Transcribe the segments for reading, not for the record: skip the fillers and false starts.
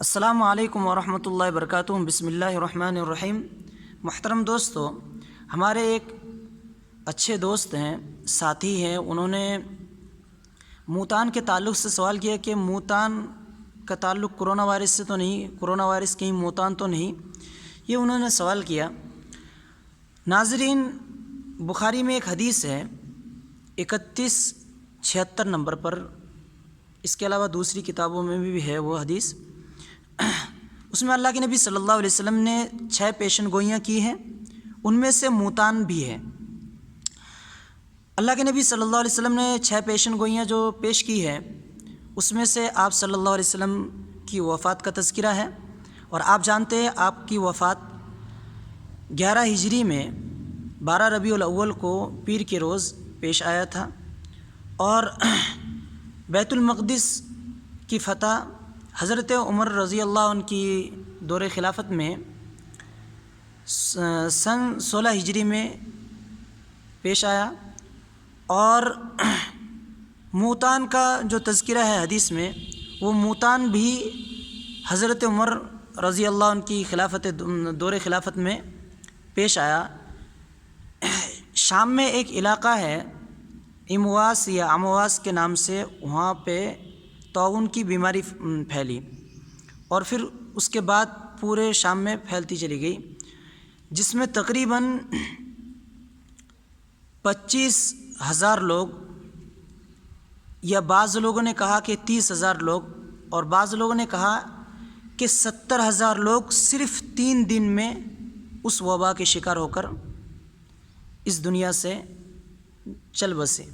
السلام علیکم ورحمۃ اللہ وبرکاتہ۔ بسم اللہ الرحمن الرحیم۔ محترم دوستو، ہمارے ایک اچھے دوست ہیں، ساتھی ہیں، انہوں نے موتان کے تعلق سے سوال کیا کہ موتان کا تعلق کرونا وائرس سے تو نہیں، کرونا وائرس کہیں موتان تو نہیں، یہ انہوں نے سوال کیا۔ ناظرین، بخاری میں ایک حدیث ہے 3176 نمبر پر، اس کے علاوہ دوسری کتابوں میں بھی ہے وہ حدیث۔ اس میں اللہ کے نبی صلی اللہ علیہ وسلم نے 6 پیشن گوئیاں کی ہیں، ان میں سے موتان بھی ہے۔ اللہ کے نبی صلی اللہ علیہ وسلم نے 6 پیشن گوئیاں جو پیش کی ہے، اس میں سے آپ صلی اللہ علیہ وسلم کی وفات کا تذکرہ ہے، اور آپ جانتے ہیں آپ کی وفات 11 ہجری میں 12 ربیع الاول کو پیر کے روز پیش آیا تھا، اور بیت المقدس کی فتح حضرت عمر رضی اللہ عنہ کی دور خلافت میں سن 16 ہجری میں پیش آیا، اور موتان کا جو تذکرہ ہے حدیث میں، وہ موتان بھی حضرت عمر رضی اللہ عنہ کی دور خلافت میں پیش آیا۔ شام میں ایک علاقہ ہے امواس یا امواس کے نام سے، وہاں پہ طاعون کی بیماری پھیلی، اور پھر اس کے بعد پورے شام میں پھیلتی چلی گئی، جس میں تقریباً 25,000 لوگ، یا بعض لوگوں نے کہا کہ 30,000 لوگ، اور بعض لوگوں نے کہا کہ 70,000 لوگ صرف 3 دن میں اس وبا کے شکار ہو کر اس دنیا سے چل بسے۔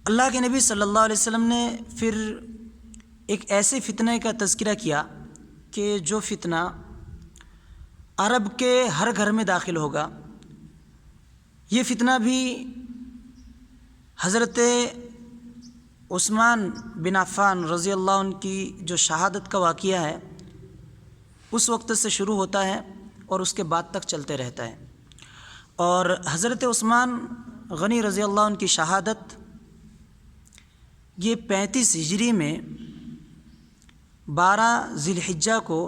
اللہ کے نبی صلی اللہ علیہ وسلم نے پھر ایک ایسے فتنہ کا تذکرہ کیا کہ جو فتنہ عرب کے ہر گھر میں داخل ہوگا۔ یہ فتنہ بھی حضرت عثمان بن عفان رضی اللہ عنہ کی جو شہادت کا واقعہ ہے، اس وقت سے شروع ہوتا ہے اور اس کے بعد تک چلتے رہتا ہے۔ اور حضرت عثمان غنی رضی اللہ عنہ کی شہادت یہ 35 ہجری میں 12 ذی الحجہ کو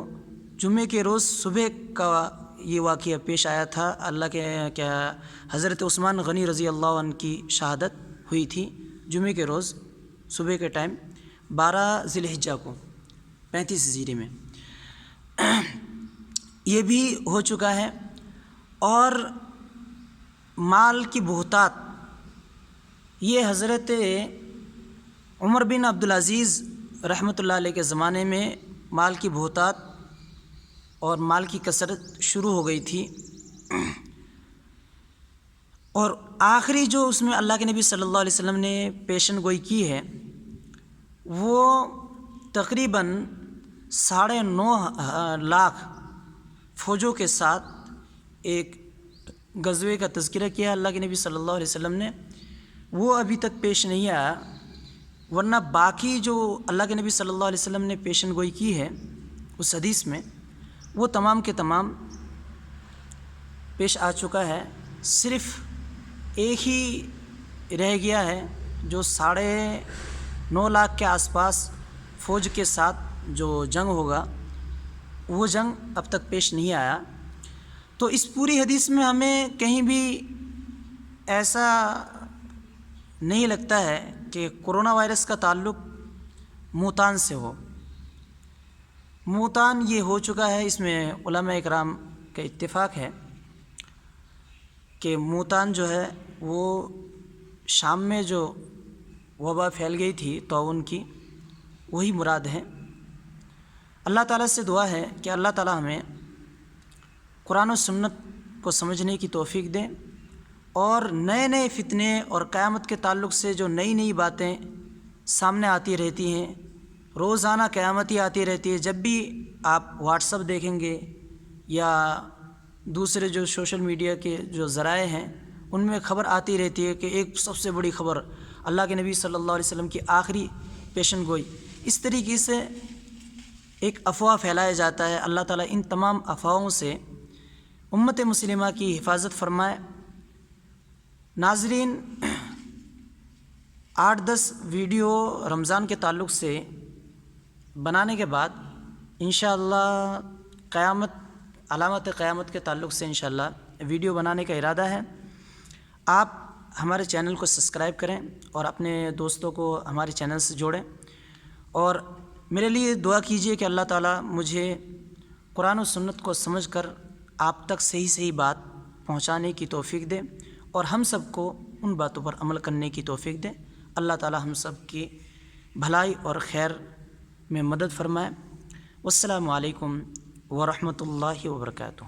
جمعے کے روز صبح کا یہ واقعہ پیش آیا تھا۔ اللہ کے حضرت عثمان غنی رضی اللہ عنہ کی شہادت ہوئی تھی جمعے کے روز صبح کے ٹائم 12 ذی الحجہ کو 35 ہجری میں۔ یہ بھی ہو چکا ہے۔ اور مال کی بہتات، یہ حضرت عمر بن عبدالعزیز رحمۃ اللہ علیہ کے زمانے میں مال کی بہتات اور مال کی کثرت شروع ہو گئی تھی، اور آخری جو اس میں اللہ کے نبی صلی اللہ علیہ وسلم نے پیشن گوئی کی ہے، وہ تقریباً 9.5 لاکھ فوجوں کے ساتھ ایک غزوے کا تذکرہ کیا اللہ کے نبی صلی اللہ علیہ وسلم نے۔ وہ ابھی تک پیش نہیں آیا، ورنہ باقی جو اللہ کے نبی صلی اللہ علیہ وسلم نے پیشن گوئی کی ہے اس حدیث میں، وہ تمام کے تمام پیش آ چکا ہے۔ صرف ایک ہی رہ گیا ہے جو 9.5 لاکھ کے آس پاس فوج کے ساتھ جو جنگ ہوگا، وہ جنگ اب تک پیش نہیں آیا۔ تو اس پوری حدیث میں ہمیں کہیں بھی ایسا نہیں لگتا ہے کہ کرونا وائرس کا تعلق موتان سے ہو۔ موتان یہ ہو چکا ہے، اس میں علماء اکرام کا اتفاق ہے کہ موتان جو ہے وہ شام میں جو وبا پھیل گئی تھی طاعون کی، وہی مراد ہے۔ اللہ تعالیٰ سے دعا ہے کہ اللہ تعالیٰ ہمیں قرآن و سنت کو سمجھنے کی توفیق دیں، اور نئے نئے فتنے اور قیامت کے تعلق سے جو نئی نئی باتیں سامنے آتی رہتی ہیں، روزانہ قیامت ہی آتی رہتی ہے۔ جب بھی آپ واٹس ایپ دیکھیں گے یا دوسرے جو سوشل میڈیا کے جو ذرائع ہیں، ان میں خبر آتی رہتی ہے کہ ایک سب سے بڑی خبر اللہ کے نبی صلی اللہ علیہ وسلم کی آخری پیشن گوئی۔ اس طریقے سے ایک افواہ پھیلایا جاتا ہے۔ اللہ تعالیٰ ان تمام افواہوں سے امت مسلمہ کی حفاظت فرمائے۔ ناظرین، 8-10 ویڈیو رمضان کے تعلق سے بنانے کے بعد انشاءاللہ علامت قیامت کے تعلق سے انشاءاللہ ویڈیو بنانے کا ارادہ ہے۔ آپ ہمارے چینل کو سبسکرائب کریں اور اپنے دوستوں کو ہمارے چینل سے جوڑیں، اور میرے لیے دعا کیجیے کہ اللہ تعالیٰ مجھے قرآن و سنت کو سمجھ کر آپ تک صحیح بات پہنچانے کی توفیق دے، اور ہم سب کو ان باتوں پر عمل کرنے کی توفیق دے۔ اللہ تعالیٰ ہم سب کی بھلائی اور خیر میں مدد فرمائے۔ والسلام علیکم ورحمۃ اللہ وبرکاتہ۔